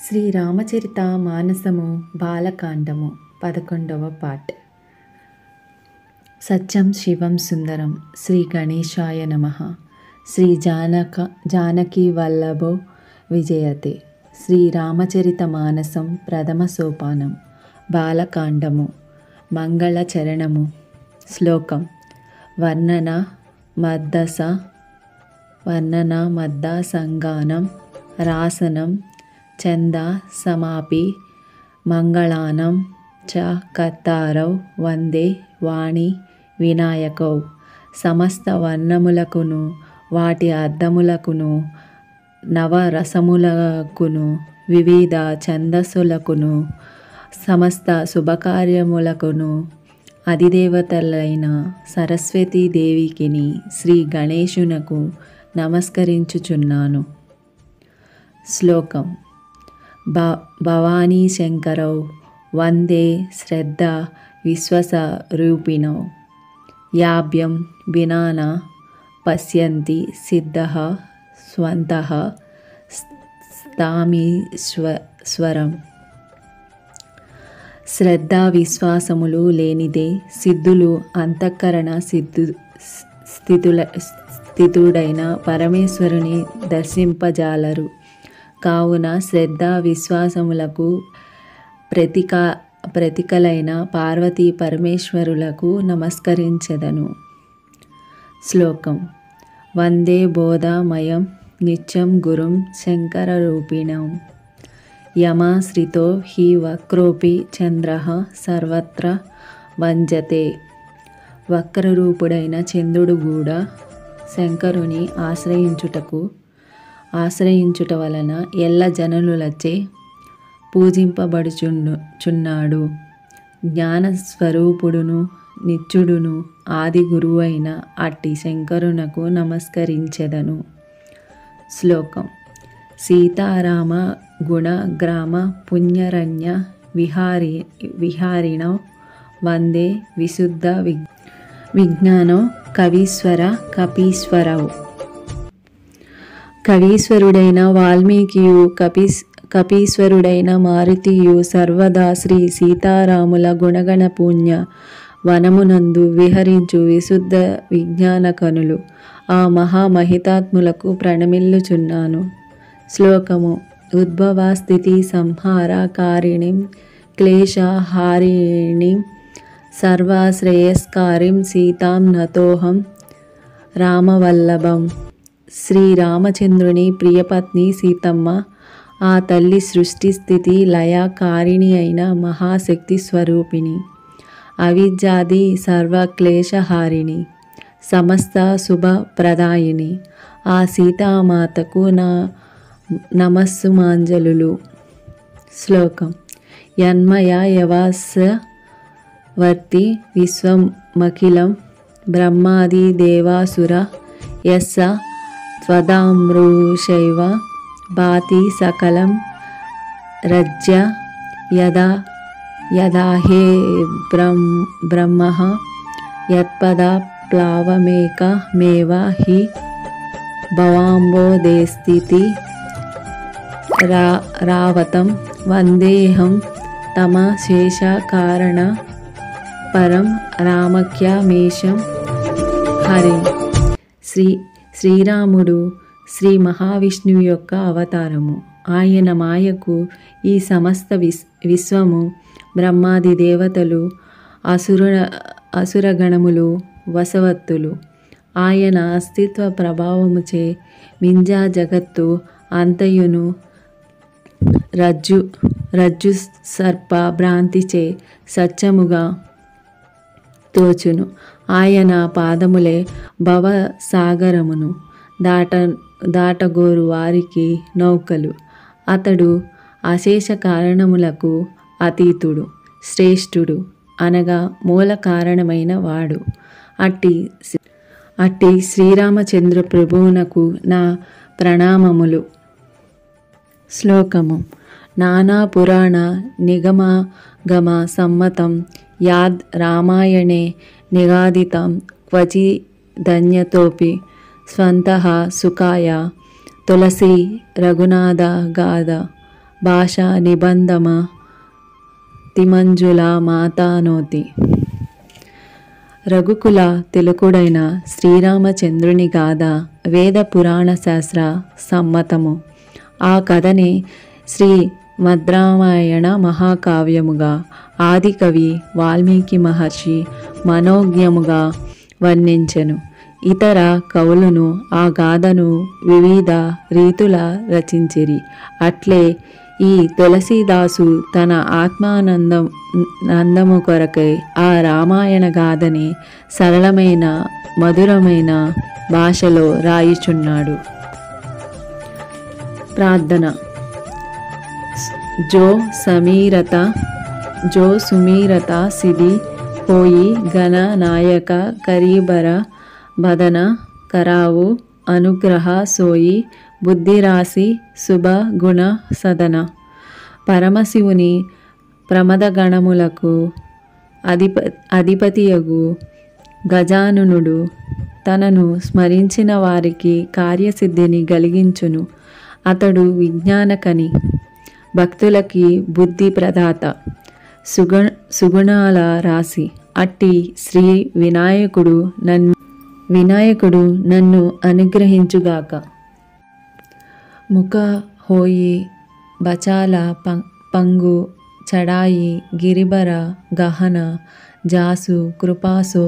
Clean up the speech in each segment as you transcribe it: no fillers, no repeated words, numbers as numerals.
శ్రీరామచరిత మానసము బాలకాండము 11వ part. సత్యం శివం సుందరం. శ్రీ గణేశాయ నమః. శ్రీ జానకీ వల్లభో విజయతే. శ్రీరామచరిత మానసం ప్రథమ సోపానం. బాలకాండము. మంగళచరణము. శ్లోకం. వర్ణన మద్దసంగానం రాసనం చంద సమాపి మంగళానం చ కర్తారౌ వందే వాణి వినాయకౌ. సమస్త వర్ణములకును వాటి అర్థములకును నవరసములకును వివిధ ఛందస్సులకును సమస్త శుభకార్యములకును అధిదేవతలైన సరస్వతీదేవికిని శ్రీ గణేశునకు నమస్కరించుచున్నాను. శ్లోకం. భవానీ శంకరౌ వందే శ్రద్ధ విశ్వస్వరూపిణౌ. యాభ్యం వినా న పశ్యంతి సిద్ధః స్వంతః స్థామీశ్వరం. శ్రద్ధ విశ్వాసములు లేనిదే సిద్ధులు అంతఃకరణ స్థితుడైన పరమేశ్వరుని దర్శింపజాలరు. కావున శ్రద్ధ విశ్వాసములకు ప్రతీకలైన పార్వతీ పరమేశ్వరులకు నమస్కరించెదను. శ్లోకం. వందే బోధమయం నిత్యం గురుం శంకరరూపిణం. యమాశ్రితో హి వక్రోపి చంద్రః సర్వత్ర వంజతే. వక్రరూపుడైన చంద్రుడు కూడా శంకరుని ఆశ్రయించుట వలన ఎల్ల జనులచే పూజింపబడుచున్నాడు. జ్ఞానస్వరూపుడును నిత్యుడును ఆది గురువైన అట్టి శంకరునకు నమస్కరించెదను. శ్లోకం. సీతారామ గుణగ్రామ పుణ్యరణ్య విహారిణౌ వందే విశుద్ధ విజ్ఞానౌ కపీశ్వరౌ. కవీశ్వరుడైన వాల్మీకియు కపీశ్వరుడైన మారుతియు సర్వదా శ్రీ సీతారాముల గుణగణ పుణ్య వనమునందు విహరించు విశుద్ధ విజ్ఞానకనులు. ఆ మహామహితాత్ములకు ప్రణమిల్లుచున్నాను. శ్లోకము. ఉద్భవ స్థితి సంహార కారిణిం క్లేశహారిణిం సర్వశ్రేయస్కారిం సీతాం నతోహం రామవల్లభం. శ్రీరామచంద్రుని ప్రియపత్ని సీతమ్మ ఆ తల్లి సృష్టి స్థితి లయ కారిణి అయిన మహాశక్తి స్వరూపిణి, అవిద్యాది సర్వక్లేశహారిణి, సమస్త శుభప్రదాయిని. ఆ సీతామాతకు నా నమస్సుమాంజలులు. శ్లోకం. యన్మయ యవస్వర్తి విశ్వమఖిలం బ్రహ్మాది దేవాసుర యస్స త్వదామృషైవ భాతి సకలం రజ్య యదా హే బ్రహ్మః యత్పద ప్లవమేకమేవ హి భవాంబోధేస్థితి రావతం. వందేహం తమ శేష కారణ పరం రామఖ్యమేషం హరిం. శ్రీరాముడు శ్రీ మహావిష్ణువు యొక్క అవతారము. ఆయన మాయకు ఈ సమస్త విశ్వము, బ్రహ్మాది దేవతలు, అసురగణములు వశవర్తులు. ఆయన అస్తిత్వ ప్రభావముచే మింజా జగత్తు అంతయును రజ్జు సర్ప భ్రాంతిచే సత్యముగా తోచును. ఆయన పాదములే భవసాగరమును దాటగోరు వారికి నౌకలు. అతడు అశేష కారణములకు అతీతుడు, శ్రేష్ఠుడు, అనగా మూల కారణమైన వాడు. అట్టి శ్రీరామచంద్ర ప్రభువునకు నా ప్రణామములు. శ్లోకము. నానా పురాణ నిగమగమ సమ్మతం యాద్ రామాయణే నిగాదితం క్వచిదన్యతోపి స్వంతః సుఖాయ తులసి రఘునాథ గాథ భాషా నిబంధమ తిమంజుల మాతానోతి. రఘుకుల తిలకుడైన శ్రీరామచంద్రుని గాథ వేద పురాణ శాస్త్ర సమ్మతము. ఆ కథనే శ్రీ మద్రామాయణ మహాకావ్యముగా ఆదికవి వాల్మీకి మహర్షి మనోజ్ఞముగా వర్ణించెను. ఇతర కవులను ఆ గాథను వివిధ రీతుల రచించిరి. అట్లే ఈ తులసీదాసు తన ఆత్మానందము కొరకై ఆ రామాయణ గాథని సరళమైన మధురమైన భాషలో రాయిచున్నాడు. ప్రార్థన. జో సుమీరత సిది పోయి గణ నాయక కరీబర బదన కరావు అనుగ్రహ సోయి బుద్ధిరాశి శుభ గుణ సదన. పరమశివుని ప్రమదగణములకు అధిపతియగు గజాననుడు తనను స్మరించిన వారికి కార్యసిద్ధిని కలిగించును. అతడు విజ్ఞానకని, భక్తులకి బుద్ధి ప్రదాత, సుగుణాల రాశి. అట్టి శ్రీ వినాయకుడు నన్ను అనుగ్రహించుగాక. ముఖ హోయి బచాల పంగు చడాయి గిరిబర గహన జాసు కృపాసో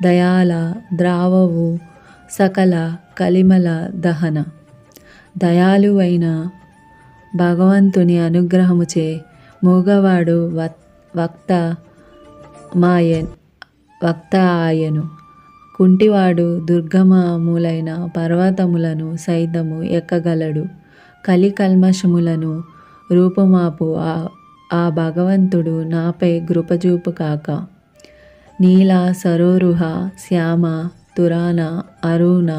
దయాల ద్రావవు సకల కలిమల దహన. దయాళువైన భగవంతుని అనుగ్రహముచే మూగవాడు వక్త ఆయను. కుంటివాడు దుర్గమములైన పర్వతములను సైతము ఎక్కగలడు. కలికల్మషములను రూపుమాపు ఆ భగవంతుడు నాపై కృపచూపు కాక. నీల సరోరుహ శ్యామ తురాన అరుణ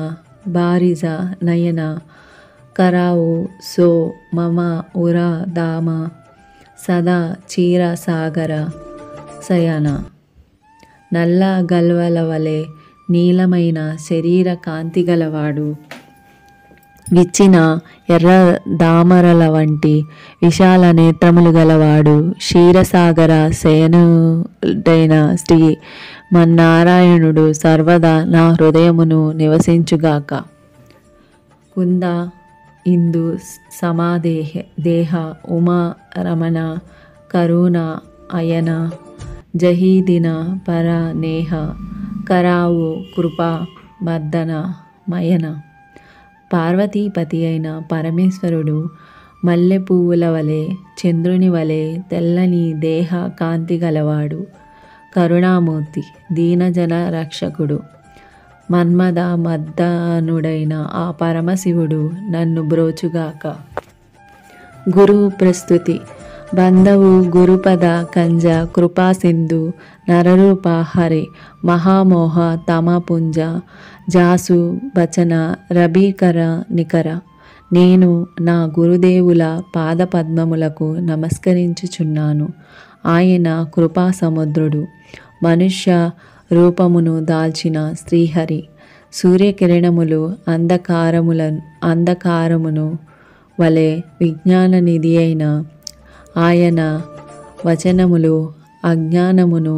బారిజ నయన కరావు సో మమ ఉర దామ సదా చీర సాగర శయన. నల్ల గల్వల వలె నీలమైన శరీర కాంతి గలవాడు, విచ్చిన ఎర్ర దామరల వంటి విశాల నేత్రములు గలవాడు, క్షీరసాగర శయనుడైన శ్రీ మన్నారాయణుడు సర్వదా నా హృదయమును నివసించుగాక. కుంద ఇందు సమాదేహ ఉమా రమణ కరుణ అయన జహీదిన పర నేహ కరావు కృపా మర్దన మయన. పార్వతీపతి అయిన పరమేశ్వరుడు మల్లె పువ్వుల వలె చంద్రుని వలె తెల్లని దేహ కాంతి గలవాడు, కరుణామూర్తి, దీనజన రక్షకుడు. మన్మద మర్దనుడైన ఆ పరమశివుడు నన్ను బ్రోచుగాక. గురు ప్రస్తుతి. బంధవు గురుపద కంజ కృపాసింధు నరరూప హరి మహామోహ తమపుంజ జాసు బచన రబీకర నికర. నేను నా గురుదేవుల పాదపద్మములకు నమస్కరించుచున్నాను. ఆయన కృపా సముద్రుడు, మనుష్య రూపమును దాల్చిన శ్రీహరి. సూర్యకిరణములు అంధకారమును వలె విజ్ఞాన నిధి అయిన ఆయన వచనములు అజ్ఞానమును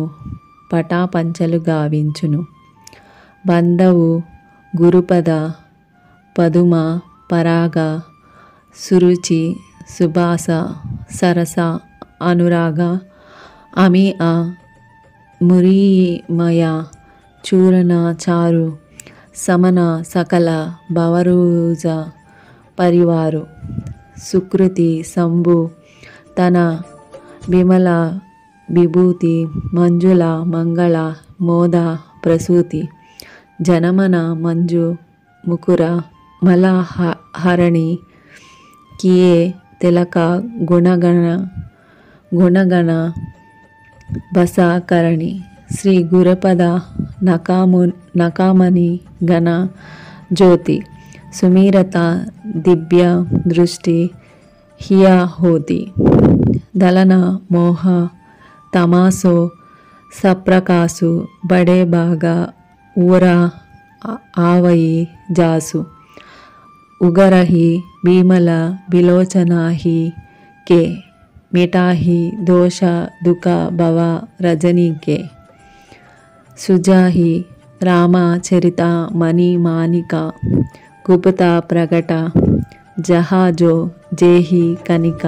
పటాపంచలు గావించును. బంధవు గురుపద పదుమ పరాగ సురుచి సుభాస సరస అనురాగ అమియ మురీమయ చూరణ చారు సమన సకల భవరూజ పరివారు. సుకృతి శంభు తన విమల విభూతి మంజుల మంగళ మోద ప్రసూతి. జనమన మంజు ముకుర మలహరణి కియే తిలక గుణగణ బసాకరణి. శ్రీ గురుపద నకామణి గణ జ్యోతి సుమీరత దివ్య దృష్టి హియాహోతి. దలన మోహ తమాసో సప్రకాసు బడే బాగా ఊరా ఆవయి జాసు. ఉగరహి భీమల విలోచనాహి के मिटाहि दोष दुख भव रजनी के सुजाहि रामचरित मणि मानिका गुप्ता प्रकट జహాజో జేహి కనిక.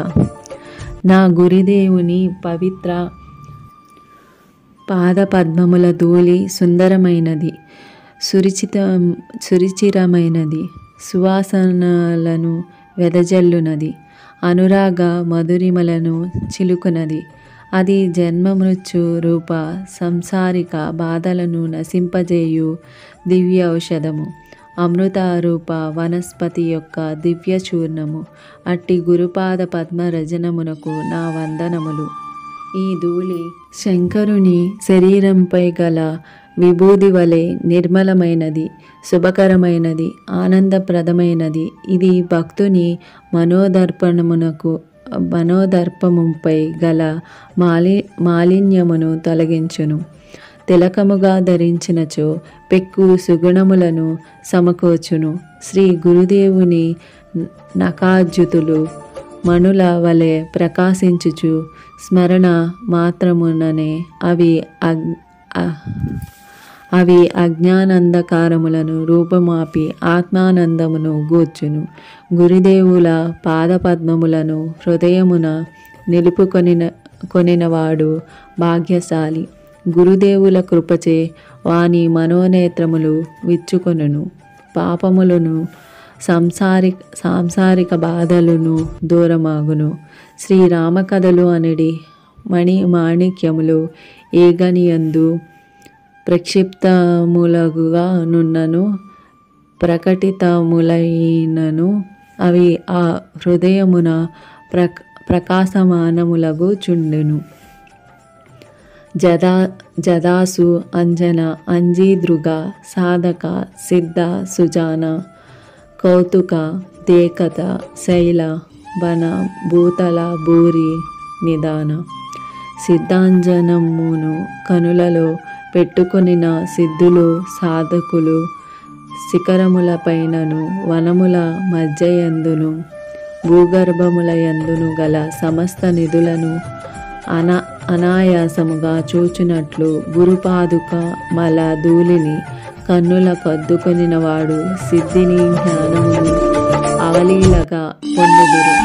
నా గురుదేవుని పవిత్ర పాదపద్మముల ధూళి సుందరమైనది, సురుచిరమైనది, సువాసనలను వెదజల్లునది, అనురాగ మధురిమలను చిలుకునది. అది జన్మ మృత్యు రూప సంసారిక బాధలను నశింపజేయు దివ్య ఔషధము, అమృత రూప వనస్పతి యొక్క దివ్య చూర్ణము. అట్టి గురుపాద పద్మ రజనమునకు నా వందనములు. ఈ ధూళి శంకరుని శరీరంపై గల విభూది వలె నిర్మలమైనది, శుభకరమైనది, ఆనందప్రదమైనది. ఇది భక్తుని మనోదర్పముపై గల మాలిన్యమును తొలగించును. తిలకముగా ధరించినచో పెక్కు సుగుణములను సమకూర్చును. శ్రీ గురుదేవుని నఖాజ్యుతులు మణుల వలె ప్రకాశించుచు స్మరణ మాత్రముననే అవి అజ్ఞానందకారములను రూపమాపి ఆత్మానందమును గూర్చును. గురుదేవుల పాదపద్మములను హృదయమున నిలుపుకొనినవాడు భాగ్యశాలి. గురుదేవుల కృపచే వాని మనోనేత్రములు విచ్చుకొనును. పాపములను సాంసారిక బాధలను దూరమాగును. శ్రీరామ కథలు అనడి మాణిక్యములు ఏగనియందు ప్రక్షిప్తములగుగా నున్నను ప్రకటితములైనను అవి ఆ హృదయమున ప్రకాశమానములగు చుండును. జదాసు అంజన అంజీదృగ సాధక సిద్ధ సుజాన కౌతుక దేకత శైల వన భూతల భూరి నిదాన. సిద్ధాంజనమును కనులలో పెట్టుకొనిన సిద్ధులు సాధకులు శిఖరములపైనను వనముల మధ్యయందును భూగర్భముల యందును గల సమస్త నిధులను అనాయాసముగా చూచినట్లు గురుపాదుక మల ధూళిని కన్నుల కద్దుకొనినవాడు సిద్ధిని జ్ఞానమును అవలీలగా పొందుదురు.